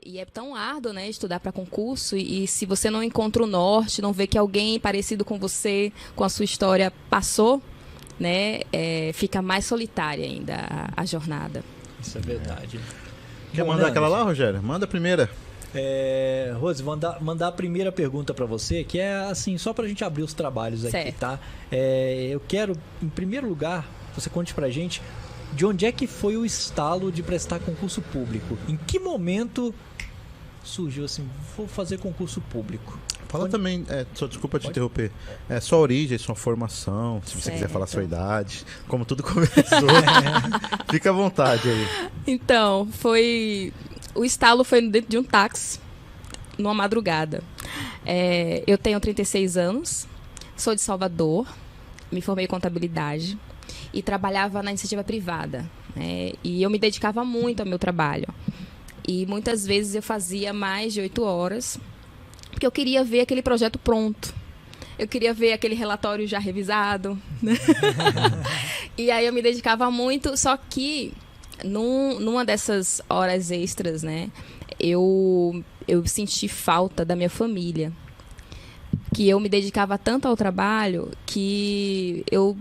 E é tão árduo, né, estudar para concurso, e se você não encontra o norte, não vê que alguém parecido com você, com a sua história, passou, né, fica mais solitária ainda a jornada. Isso é verdade. Quer mandar aquela lá, Rogério? Manda a primeira. Rose, mandar a primeira pergunta para você, que é assim, só para a gente abrir os trabalhos aqui, certo. tá? Eu quero, em primeiro lugar, você conte pra gente de onde é que foi o estalo de prestar concurso público. Em que momento surgiu assim, vou fazer concurso público? Fala também, só desculpa te interromper, sua origem, sua formação, se você quiser falar sua idade, como tudo começou, fica à vontade aí. Então, o estalo foi dentro de um táxi, numa madrugada. Eu tenho 36 anos, sou de Salvador, me formei em contabilidade e trabalhava na iniciativa privada, né? E eu me dedicava muito ao meu trabalho. E muitas vezes eu fazia mais de 8 horas, porque eu queria ver aquele projeto pronto. Eu queria ver aquele relatório já revisado, né? E aí eu me dedicava muito, só que numa dessas horas extras, né, eu senti falta da minha família. Que eu me dedicava tanto ao trabalho que eu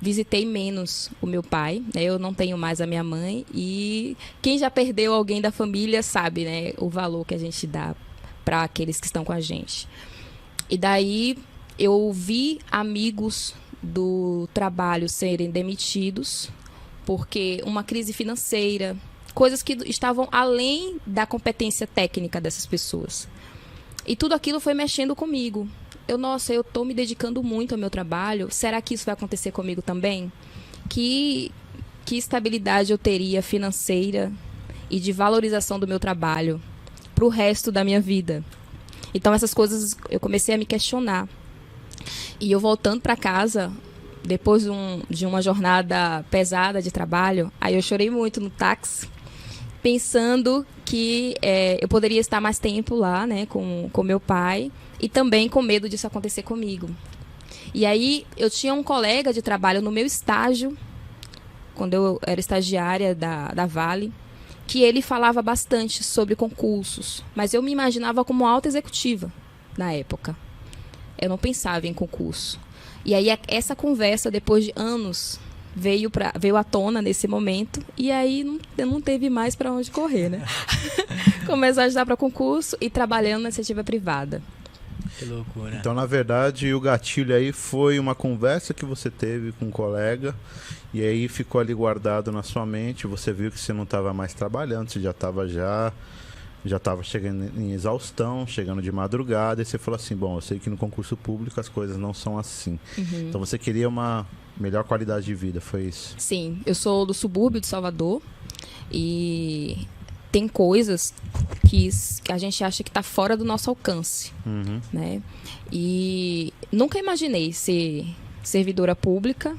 visitei menos o meu pai, né? Eu não tenho mais a minha mãe, e quem já perdeu alguém da família sabe, né, o valor que a gente dá para aqueles que estão com a gente. E daí eu vi amigos do trabalho serem demitidos porque uma crise financeira, coisas que estavam além da competência técnica dessas pessoas. E tudo aquilo foi mexendo comigo. Eu estou me dedicando muito ao meu trabalho. Será que isso vai acontecer comigo também? Que estabilidade eu teria financeira e de valorização do meu trabalho para o resto da minha vida? Então, essas coisas eu comecei a me questionar. E eu voltando para casa, depois de uma jornada pesada de trabalho, aí eu chorei muito no táxi, pensando que eu poderia estar mais tempo lá, né, com meu pai, e também com medo disso acontecer comigo. E aí eu tinha um colega de trabalho no meu estágio, quando eu era estagiária da Vale, que ele falava bastante sobre concursos, mas eu me imaginava como alta executiva na época. Eu não pensava em concurso. E aí essa conversa, depois de anos, veio à tona nesse momento, e aí não teve mais para onde correr, né? Começar a estudar para concurso e trabalhando na iniciativa privada. Que loucura. Então, na verdade, o gatilho aí foi uma conversa que você teve com um colega, e aí ficou ali guardado na sua mente, você viu que você não estava mais trabalhando, você já estava chegando em exaustão, chegando de madrugada, e você falou assim, bom, eu sei que no concurso público as coisas não são assim. Uhum. Então você queria uma melhor qualidade de vida, foi isso? Sim, eu sou do subúrbio de Salvador, e tem coisas que a gente acha que está fora do nosso alcance, né? E nunca imaginei ser servidora pública,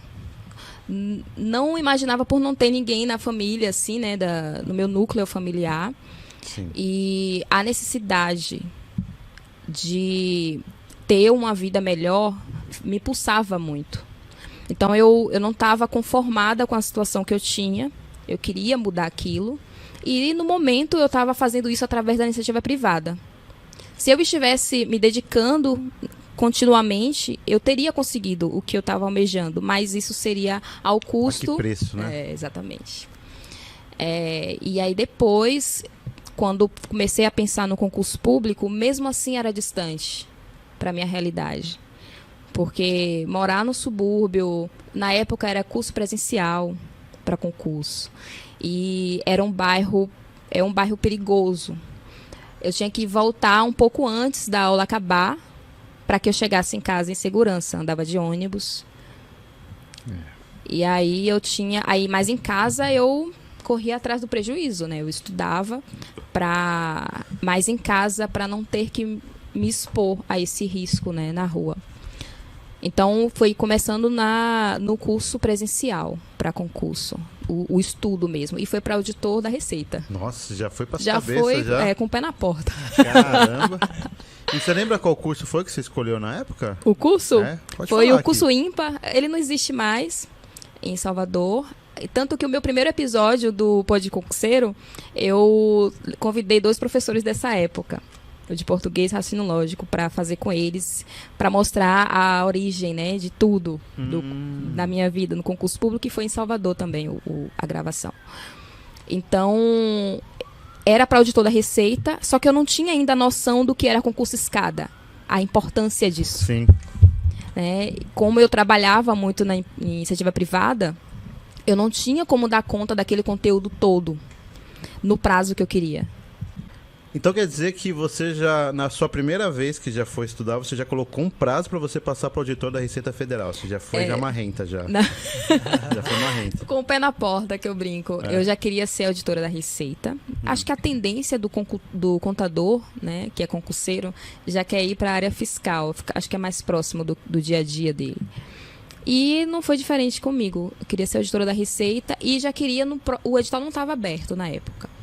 não imaginava por não ter ninguém na família, assim, né, no meu núcleo familiar. Sim. E a necessidade de ter uma vida melhor me pulsava muito. Então eu não estava conformada com a situação que eu tinha, eu queria mudar aquilo. E no momento eu estava fazendo isso através da iniciativa privada. Se eu estivesse me dedicando continuamente, eu teria conseguido o que eu estava almejando, mas isso seria ao custo... A que preço, né? Exatamente. E aí depois, quando comecei a pensar no concurso público, mesmo assim era distante para a minha realidade. Porque morar no subúrbio, na época era curso presencial para concurso. E era um bairro perigoso. Eu tinha que voltar um pouco antes da aula acabar para que eu chegasse em casa em segurança. Andava de ônibus. E aí mas em casa eu corria atrás do prejuízo, né? Eu estudava mais em casa para não ter que me expor a esse risco, né, na rua. Então, foi começando no curso presencial para concurso, o estudo mesmo. E foi para auditor da Receita. Nossa, já foi para já cabeça, foi, já? Com o pé na porta. Caramba! E você lembra qual curso foi que você escolheu na época? O curso? Pode foi falar o curso aqui. ímpar. Ele não existe mais em Salvador. Tanto que o meu primeiro episódio do Pod Concurseiro, eu convidei 2 professores dessa época, de português e raciocínio lógico, para fazer com eles, para mostrar a origem, né, de tudo da minha vida no concurso público, e foi em Salvador também a gravação. Então, era para auditor da Receita, só que eu não tinha ainda a noção do que era concurso escada, a importância disso. Sim. Como eu trabalhava muito na iniciativa privada, eu não tinha como dar conta daquele conteúdo todo no prazo que eu queria. Então quer dizer que você já, na sua primeira vez que já foi estudar, você já colocou um prazo para você passar para o auditor da Receita Federal. Você já foi já marrenta já. Já foi marrenta. Com o pé na porta que eu brinco. Eu já queria ser auditora da Receita. Acho que a tendência do contador, né, que é concurseiro, já quer ir para a área fiscal. Acho que é mais próximo do dia a dia dele. E não foi diferente comigo. Eu queria ser auditora da Receita e já queria... O edital não estava aberto na época.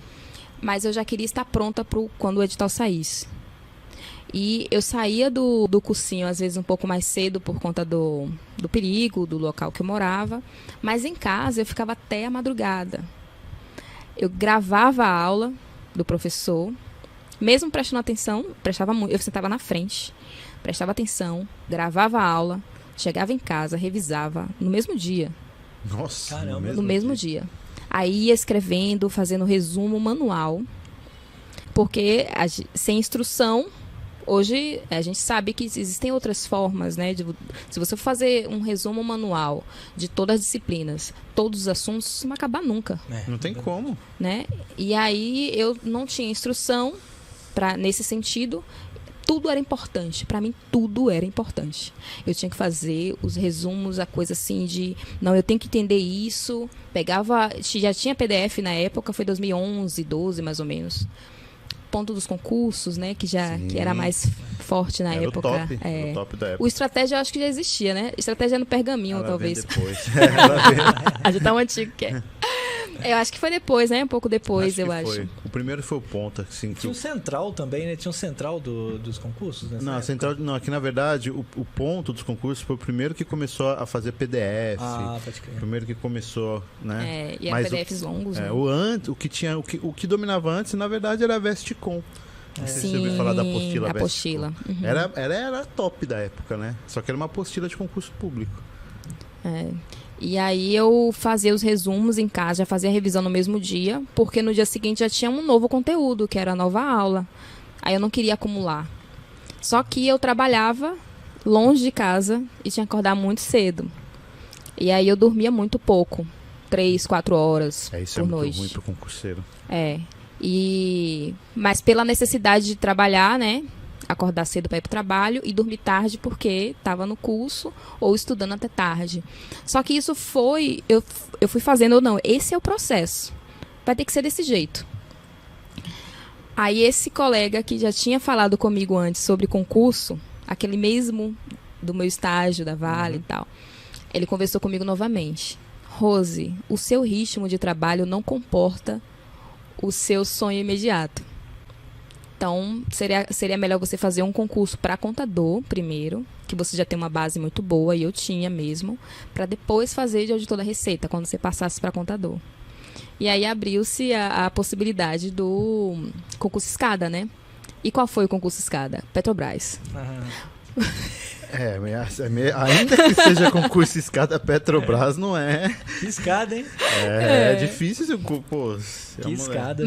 Mas eu já queria estar pronta quando o edital saísse. E eu saía do cursinho, às vezes, um pouco mais cedo por conta do perigo, do local que eu morava. Mas em casa eu ficava até a madrugada. Eu gravava a aula do professor, mesmo prestando atenção, eu sentava na frente, prestava atenção, gravava a aula, chegava em casa, revisava no mesmo dia. Nossa, caramba, no mesmo dia. Aí ia escrevendo, fazendo resumo manual, porque sem instrução, hoje a gente sabe que existem outras formas, né? Se você for fazer um resumo manual de todas as disciplinas, todos os assuntos, isso não vai acabar nunca. Não tem como. Né? E aí eu não tinha instrução nesse sentido. Tudo era importante. Para mim, tudo era importante. Eu tinha que fazer os resumos, a coisa assim de... Não, eu tenho que entender isso. Pegava... Já tinha PDF na época, foi 2011, 12 mais ou menos. Ponto dos concursos, né? Que era mais forte na época. Era o top da época. O Estratégia eu acho que já existia, né? Estratégia no pergaminho, ela talvez. Vem depois. Ela vem... A gente tá um antigo que é. Eu acho que foi depois, né? Um pouco depois, eu acho. Foi. O primeiro foi o Ponta. Assim, Tinha um central também, né? Tinha um central dos concursos, né? Não, central, não, aqui na verdade o Ponto dos concursos foi o primeiro que começou a fazer PDF. Ah, pode crer. O primeiro que começou, né? E eram PDFs longos, né? O que dominava antes, na verdade, era a Vestcom. Não sei se você ouviu falar da apostila. A apostila. Uhum. Era top da época, né? Só que era uma apostila de concurso público. E aí eu fazia os resumos em casa, já fazia a revisão no mesmo dia, porque no dia seguinte já tinha um novo conteúdo, que era a nova aula. Aí eu não queria acumular. Só que eu trabalhava longe de casa e tinha que acordar muito cedo. E aí eu dormia muito pouco, 3, 4 horas por noite. Isso é muito ruim pro concurseiro. Mas pela necessidade de trabalhar, né? Acordar cedo para ir para o trabalho e dormir tarde porque estava no curso ou estudando até tarde. Só que isso eu fui fazendo ou não. Esse é o processo. Vai ter que ser desse jeito. Aí esse colega que já tinha falado comigo antes sobre concurso, aquele mesmo do meu estágio da Vale e tal, ele conversou comigo novamente. Rose, o seu ritmo de trabalho não comporta o seu sonho imediato. Então, seria melhor você fazer um concurso para contador primeiro, que você já tem uma base muito boa, e eu tinha mesmo, para depois fazer de auditor da Receita, quando você passasse para contador. E aí abriu-se a possibilidade do concurso escada, né? E qual foi o concurso escada? Petrobras. Ainda que seja concurso escada, Petrobras não é. Que escada, hein? É difícil, pô. Que escada.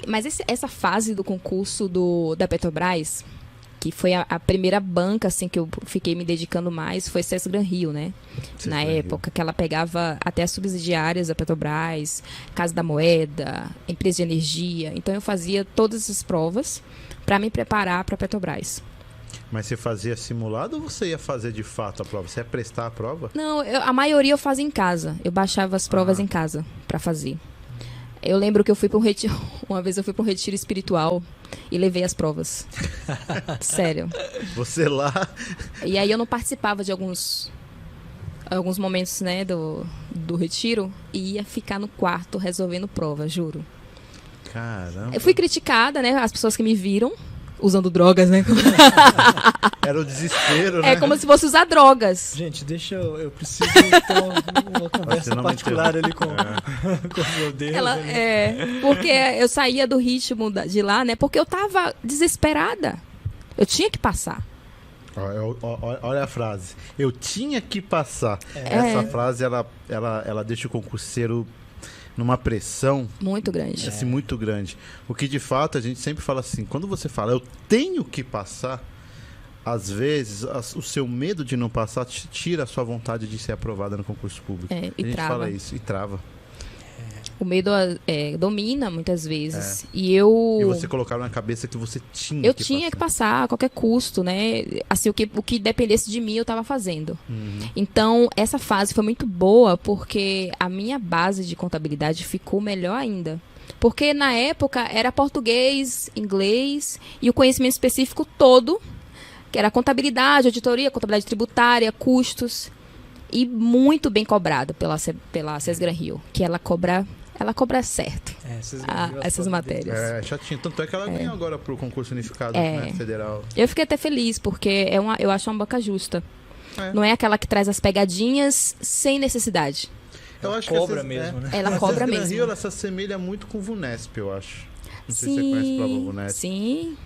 Mas essa fase do concurso da Petrobras, que foi a primeira banca assim, que eu fiquei me dedicando mais, foi CES Gran Rio, né? Na época, que ela pegava até as subsidiárias da Petrobras, Casa da Moeda, Empresa de Energia. Então eu fazia todas essas provas para me preparar para a Petrobras. Mas você fazia simulado ou você ia fazer de fato a prova? Você ia prestar a prova? Não, a maioria eu fazia em casa. Eu baixava as provas em casa para fazer. Eu lembro que eu fui para uma vez eu fui para um retiro espiritual e levei as provas. Sério. Você lá? E aí eu não participava de alguns momentos, né, do retiro, e ia ficar no quarto resolvendo prova, juro. Caramba. Eu fui criticada, né, as pessoas que me viram, usando drogas, né? Era o desespero, né? É como se fosse usar drogas. Gente, deixa eu preciso ter uma conversa não me particular ali com o meu Deus. Porque eu saía do ritmo de lá, né? Porque eu tava desesperada. Eu tinha que passar. Olha a frase. Eu tinha que passar. Essa frase, ela deixa o concurseiro numa pressão muito grande. Assim, muito grande. O que de fato a gente sempre fala assim, quando você fala eu tenho que passar, às vezes o seu medo de não passar tira a sua vontade de ser aprovada no concurso público. E a gente trava. fala isso e trava. O medo domina muitas vezes. E você colocava na cabeça que você tinha eu tinha que passar a qualquer custo, né? Assim, o que dependesse de mim eu estava fazendo. Então, essa fase foi muito boa porque a minha base de contabilidade ficou melhor ainda. Porque na época era português, inglês e o conhecimento específico todo, que era contabilidade, auditoria, contabilidade tributária, custos. E muito bem cobrado pela Sesgran Rio, que ela cobra certo essas matérias. Chatinho. Tanto é que ela ganhou agora pro concurso unificado, né, federal. Eu fiquei até feliz, porque eu acho uma banca justa. Não é aquela que traz as pegadinhas sem necessidade. Eu acho cobra mesmo, né? Ela cobra mesmo. mesmo. Rio, ela se assemelha muito com o VUNESP, eu acho. Não sei sim, se você conhece a prova VUNESP. Sim.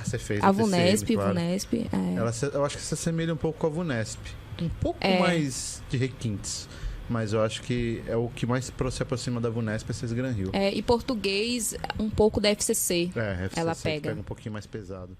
Você fez. A VUNESP, claro. VUNESP. Eu acho que se assemelha um pouco com a VUNESP. Um pouco mais de requintes. Mas eu acho que é o que mais se aproxima da VUNESP é Sesgran Rio. E português, um pouco da FCC. FCC ela pega um pouquinho mais pesado.